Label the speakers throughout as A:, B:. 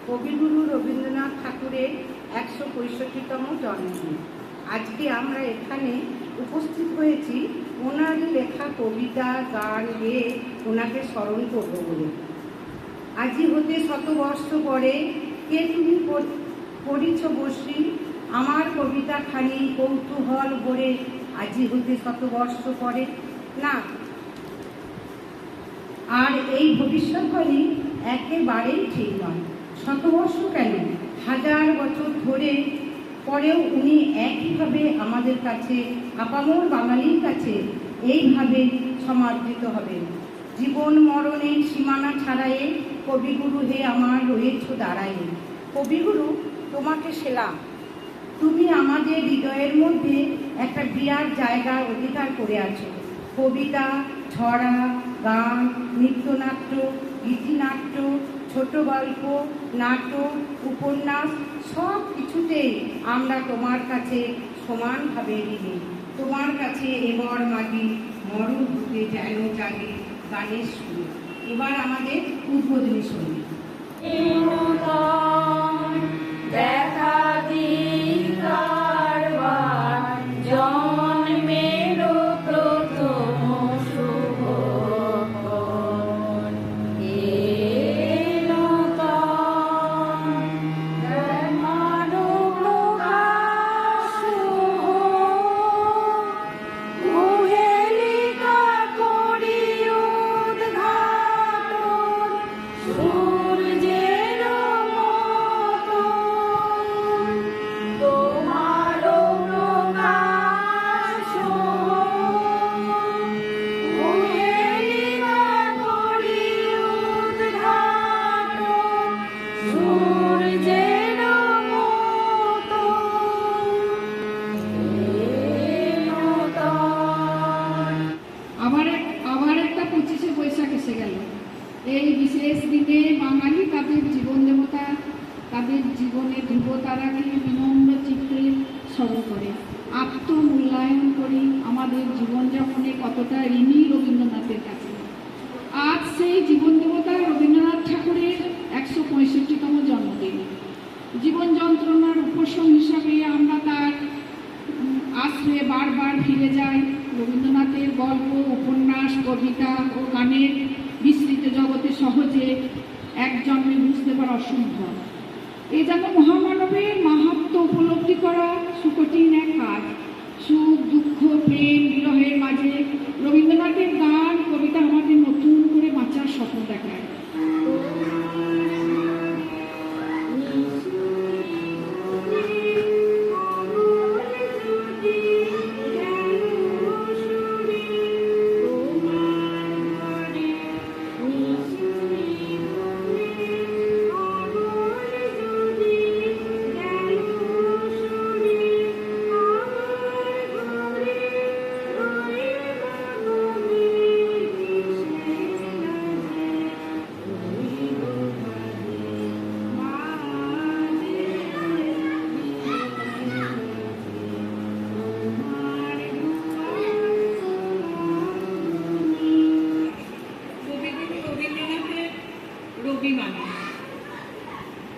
A: কবিগুরু রবীন্দ্রনাথ ঠাকুরের ১৬৫তম জন্মদিন। আজকে আমরা এখানে উপস্থিত হয়েছি ওনার লেখা কবিতা গান গেয়ে ওনাকে স্মরণ করব বলে। আজি হতে শতবর্ষ পরে কে তুমি পড়িছ বসি, আমার কবিতা খানি কৌতূহল ভরে আজি হতে শতবর্ষ পরে না। আর এই ভবিষ্যৎবাণী একেবারেই ঠিক নয়। শতবর্ষ কেন, 1000 বছর ধরে পরেও উনি একইভাবে আমাদের কাছে, আপামর বাঙালির কাছে এইভাবে সমাদৃত হবেন। জীবন মরণের সীমানা ছাড়ায়ে কবিগুরু হে আমার রয়েছ দাঁড়ায়ে। কবিগুরু, তোমাকে সেলাম। তুমি আমাদের হৃদয়ের মধ্যে একটা বিরাট জায়গা অধিকার করে আছো। কবিতা, ছড়া, গান, নৃত্যনাট্য, গীতিনাট্য, ছোট গল্প, নাটক, উপন্যাস সব কিছুতেই আমরা তোমার কাছে সমানভাবে ঋণী। তোমার কাছে এবার মাগি মরণভূতে যেন জাগে গানের সুর। এবার আমাদের উদ্বোধনী সঙ্গীত।
B: দেখা দিকার জন্মের প্রথম শুভ
C: এই বিশেষ দিনে বাঙালি তাদের জীবন দেবতা, তাদের জীবনের ধ্রুবতারাকে বিনম্র চিত্রে স্মরণ করে, আত্মমূল্যায়ন করি আমাদের জীবনযাপনে কতটা ঋণী রবীন্দ্রনাথের কাছে। আজ সেই জীবন দেবতা রবীন্দ্রনাথ ঠাকুরের ১৬৫তম জন্মদিন। জীবন যন্ত্রণার উপশম হিসাবে আমরা তার আশ্রয়ে বারবার ফিরে যাই। রবীন্দ্রনাথের গল্প, উপন্যাস, কবিতা ও গানের বিস্তৃত জগতে সহজে এক জন্মে বুঝতে পারা অসম্ভব। এ যেন মহামানবের মাহাত্ম্য উপলব্ধি করা সুকঠিন এক কাজ। সুখ, দুঃখ, প্রেম, বিরহের মাঝে রবীন্দ্রনাথের গান, কবিতা আমাদের নতুন করে বাঁচার স্বপ্ন দেখায়।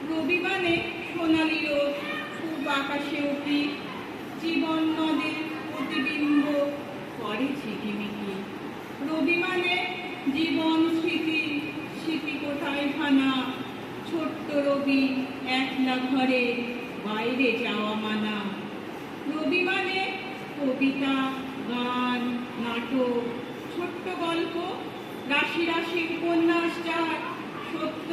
D: রবি মানে সোনালি রোদ, পূব আকাশে উঠি, জীবন নদের প্রতিবিম্ব করে ঝিকিমিকি। রবি মানে জীবন স্মৃতি, স্মৃতি কোথায় ভানা, ছোট্ট রবি একলা ঘরে বাইরে যাওয়া মানা। রবি মানে কবিতা, গান, নাটক, ছোট্ট গল্প, রাশি রাশি উপন্যাস যার সত্য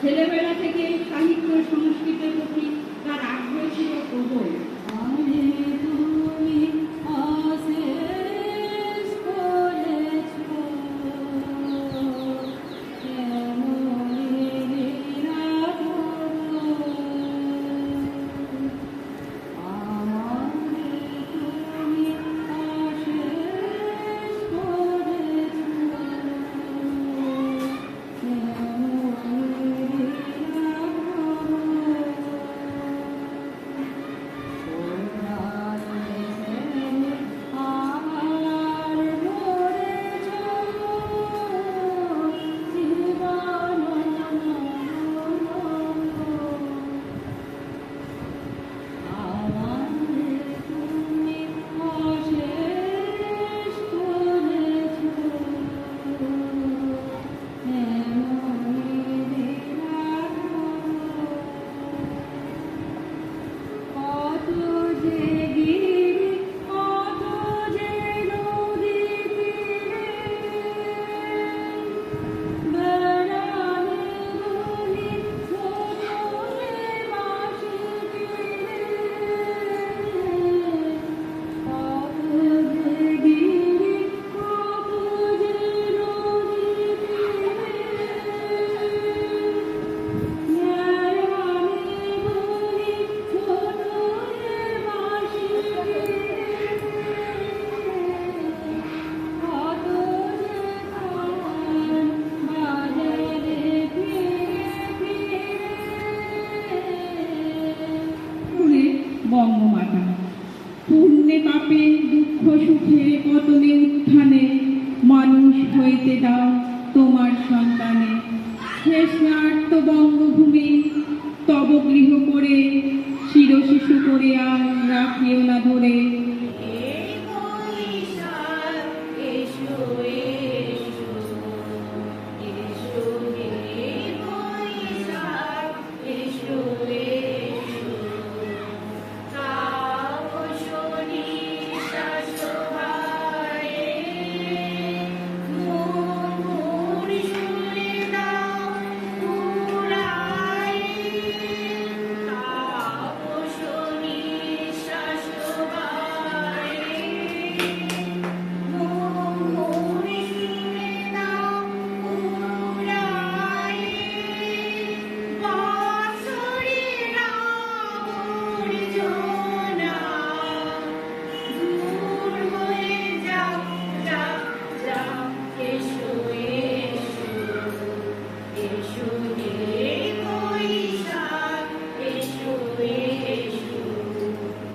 C: ছেলেবেলা থেকে সাহিত্য সংস্কৃতের প্রতি তার আগ্রহ ছিল প্রবল।
D: বঙ্গমাতা পুণ্যে পাপে দুঃখ সুখে পতনে উত্থানে মানুষ হইতে দাও তোমার সন্তানে। শেষনার্ত বঙ্গভূমি তব গৃহ করে শির শিশু করে আর রাখিও না ধরে।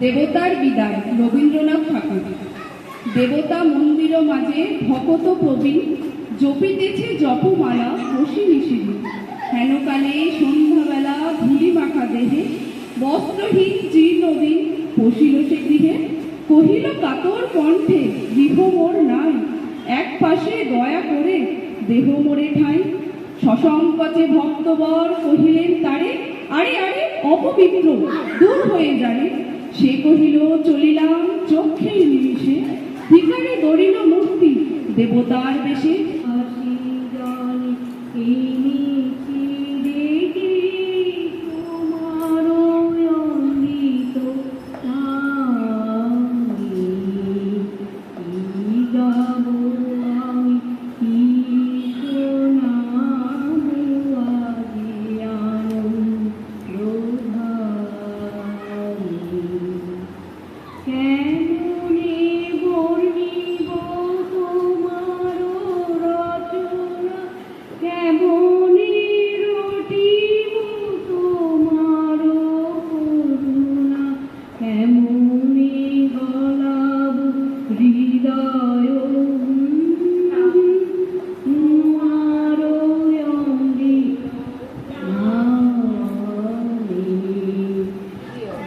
C: দেবতার বিদায় রবীন্দ্রনাথ ঠাকুর। দেবতা মন্দির মাঝে ভকত প্রবীণ জপিতেছে জপমালা বসি নিশিদি। হেনকালে সন্ধ্যাবেলা ধুলি মাখা দেহে বস্ত্রহীন জীর্ণদিন বসিল সে গৃহে। কহিল কাতর কণ্ঠে গৃহ মোর নাই, এক পাশে দয়া করে দেহ মোরে ঠাই। সসংকোচে ভক্তবর কহিলেন তারে, আরে আরে অপবিত্র দূর হয়ে যারে। সে কহিল চলিলাম চক্ষের নিমিষে, ভিখারি দরিল মূর্তি দেবতার বেশে।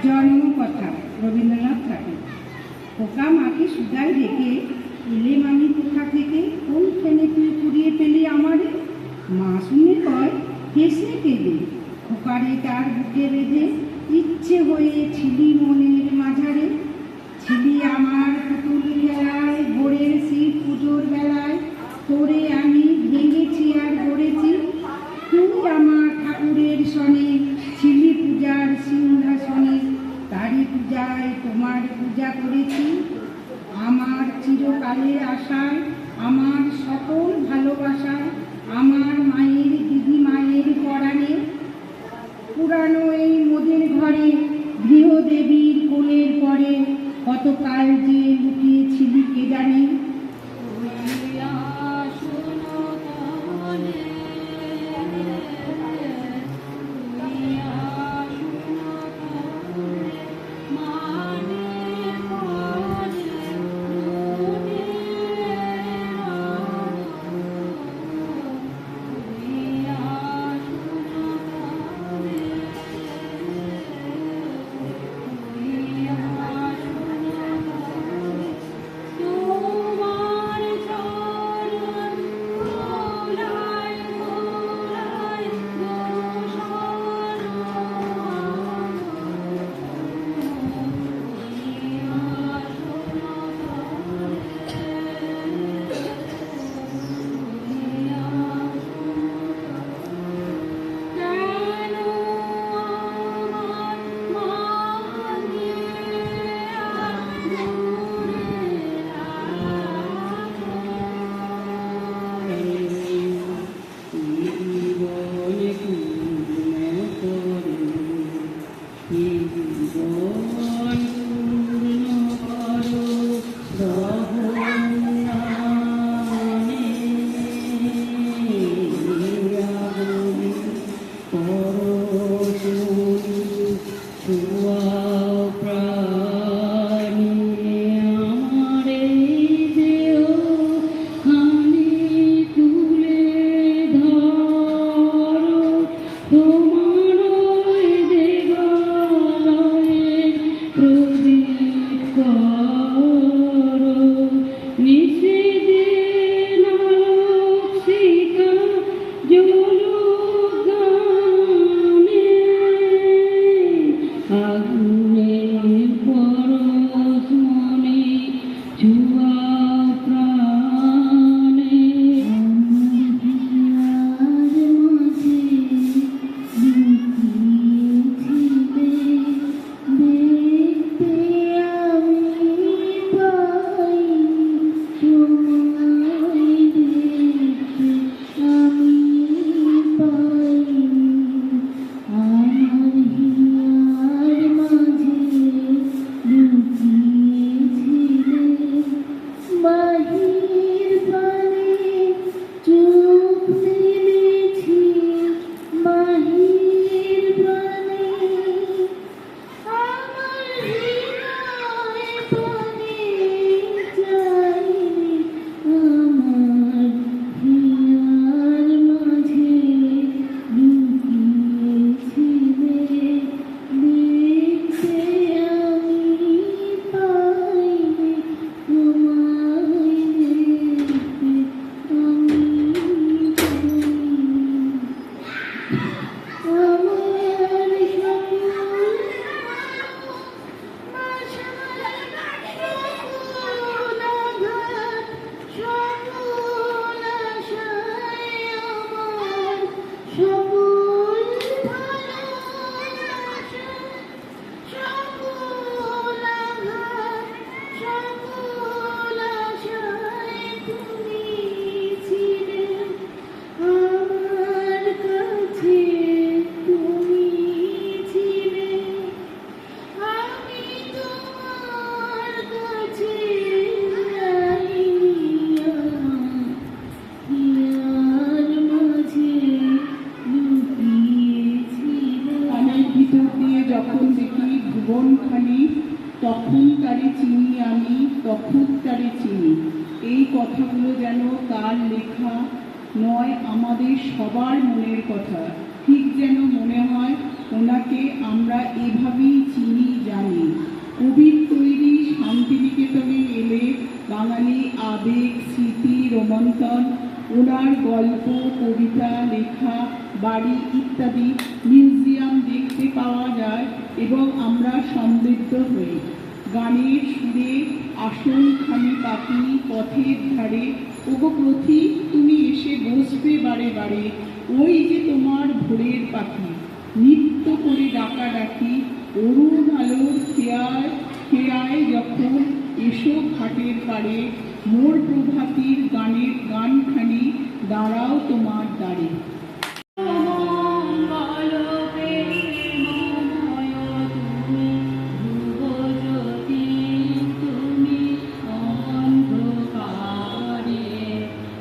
A: জন্মকথা রবীন্দ্রনাথ ঠাকুর। পোকা মাকে সুদায় রেখে এলে আমি কোথা থেকে, কোন ফেনে তুই পুড়িয়ে পেলি আমারে। মা শুনে কয় হেসে কেঁদে, খোকারে তার বুকে বেঁধে ইচ্ছে হয়ে ছিলি মনের মাঝারে। ছিলি আমার পুতুল খেলায় ভোরের শিব পুজোর বেলায়, তোরে আমি ভেঙেছি আর গড়েছি। তুই আমার ঠাকুর লজ্জায় তোমার পূজা করেছি, আমার চিরকালের আশায়, আমার সকল ভালোবাসায়, আমার মায়ের দিদি মায়ের পরাণে, পুরানো এই মোদের ঘরে গৃহদেবীর কোলের পরে কতকাল যে লুকিয়েছিলি কে জানে।
D: তখন তারে চিনি আমি, তখন তারে চিনি। এই কথাগুলো যেন তার লেখা নয়, আমাদের সবার মনের কথা। ঠিক যেন মনে হয় ওনাকে আমরা এভাবেই চিনি জানি। কবির তৈরি শান্তিনিকেতনে এলে বাঙালি আবেগ, স্মৃতি, রোমন্থন, ওনার গল্প, কবিতা, লেখা, বাড়ি ইত্যাদি মিউজিয়াম দেখতে পাওয়া যায় এবং আমরা সমৃদ্ধ হই। গানের সুরে আসন খানি পাখি পথের ধারে, ওগো পথিক তুমি এসে বসবে বারে বারে, ওই যে তোমার ভোরের পাখি, নিত্য করে ডাকা ডাকি অরুণ আলোর খেয়ায় যখন এসো ঘাটের পাড়ে, মোর প্রভাতীর গানের গানখানি দাঁড়াও তোমার দ্বারে।
B: মঙ্গল প্রেমময় তুমি, ধ্রুবজ্যোতি তুমি অন্ধকারে।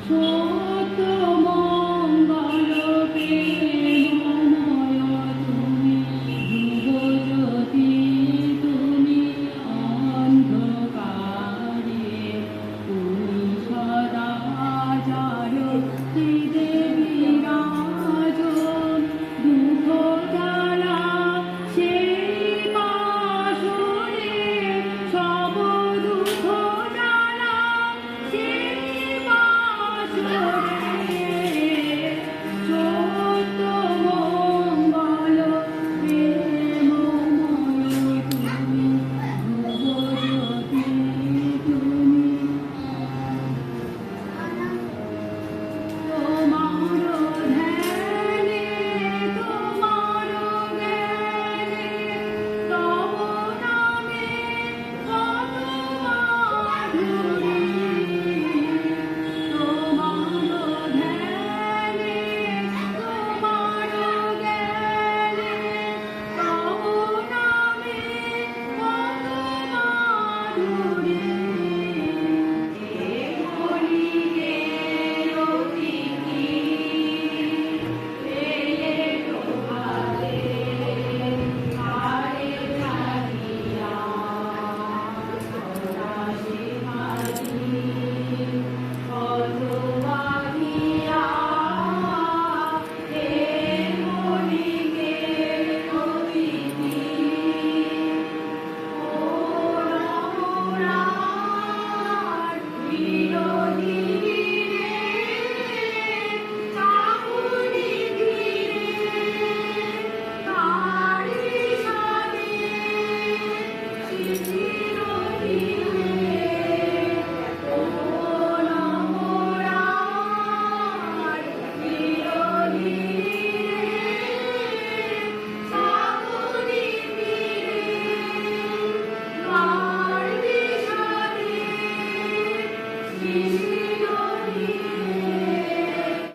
B: সত্য মঙ্গল প্রেমময় তুমি, ধ্রুবজ্যোতি তুমি অন্ধকারে। তুমি সদা যারো দেবী রাজন, দুঃখ জ্বালা সেই বাসরে, সব দুঃখ জ্বালা সেই বাসরে। সত্য মঙ্গল প্রেমময় তুমি, ধ্রুবজ্যোতি তুমি। তোমার ধ্যানে তোমার জ্ঞানে, তব নামে কত মাধুরী। তোমার ধ্যানে তোমার জ্ঞানে, তব নামে কত মাধুরী। কলিকে অতিথি পেলে প্রভাতে, আরে জানিয়া সদাশি মাঝি কত বাঁধিয়া। হে কলিকে অতিথি, ও রমরার বিনোদিনী রে, কাকুনি ধীরে কার বিষাদে শিশির ধীরে। ও রমরার বিনোদিনী রে, কাকুনি ধীরে কার বিষাদে শিশির